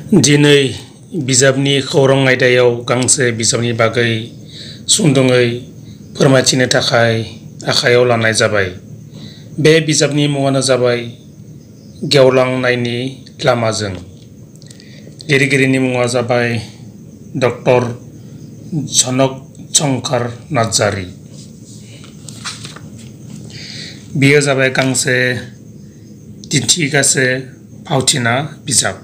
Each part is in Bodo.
दिनै बिजाबनि खौरां आयदायाव गांसे बिजाबनि बागै सुंदङै फोरमायथिनो थाखाय आखायाव लानाय जाबाय। बे बिजाबनि मुङानो जाबाय गेवलांनायनि लामाजों। लिरगिरिनि मुङा जाबाय डक्टर जनक शंकर नार्जारी। बेयो जाबाय गांसे दिन्थिगासे फावथिना बिजाब।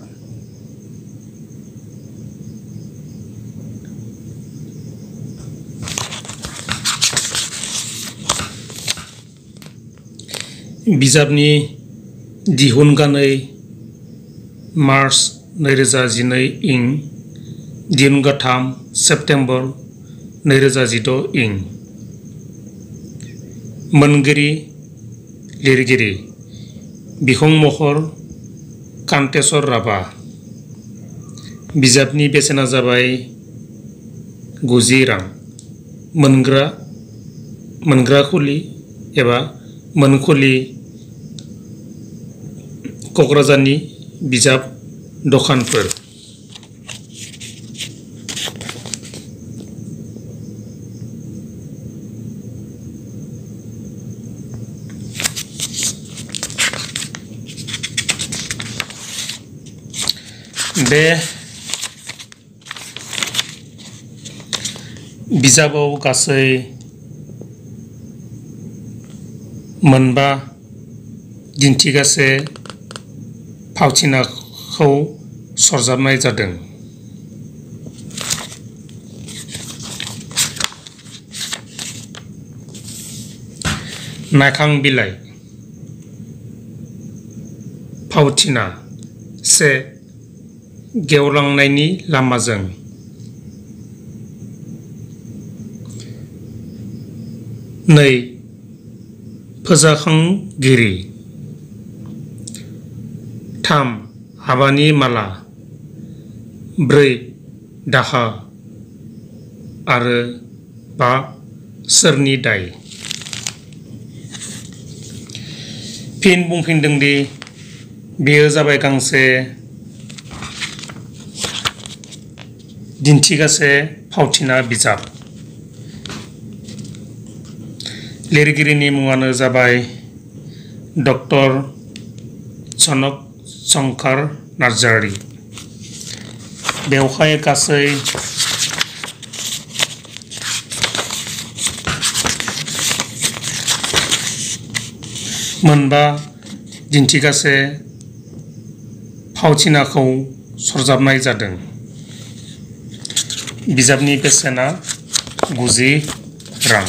बिजाबनि दिहुनगानै मार्च 2012 इं दिहुनगाथाम सेप्तेम्बर 2016 इं। मोनगिरि लिरगिरि बिखं महर कान्तेश्वर राभा। बिजाबनि बेसेना जाबाय 90 रां। मोनग्रा खुलि एबा मोनखुलि क'क्राझारनि बिजाब दखानफोर। बे बिजाबाव गासै मोनबा दिन्थिगासे फावथिनाखौ सरजाबनाय जादों। नायखां बिलाइ फावथिना 1 गेवलांनायनि लामाजों। 2 फोजाखांगिरि। 3 हाबानि माला। 4 दाहा आरो 5 सोरनि दाय। फिन बुंफिनदों दि बेयो जाबाय गांसे दिन्थिगासे फावथिना बिजाब। लिरगिरिनि मुङानो जाबाय डक्टर जनक शंकर नार्जारी। बेवहाय गासै मोनबा दिन्थिगासे फावथिनाखौ सरजाबनाय जादों। बिजाबनि बेसेना 90 रां।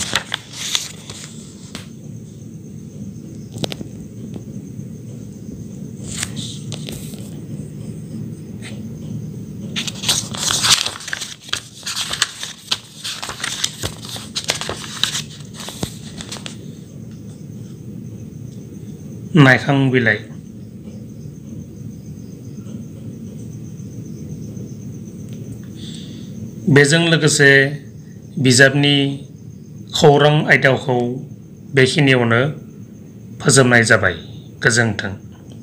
नायखां बिलाइ बेजों लोगोसे बिजाबनि खौरां आयदाखौ बेखिनियावनो फोजोबनाय जाबाय। गोजोन्थों।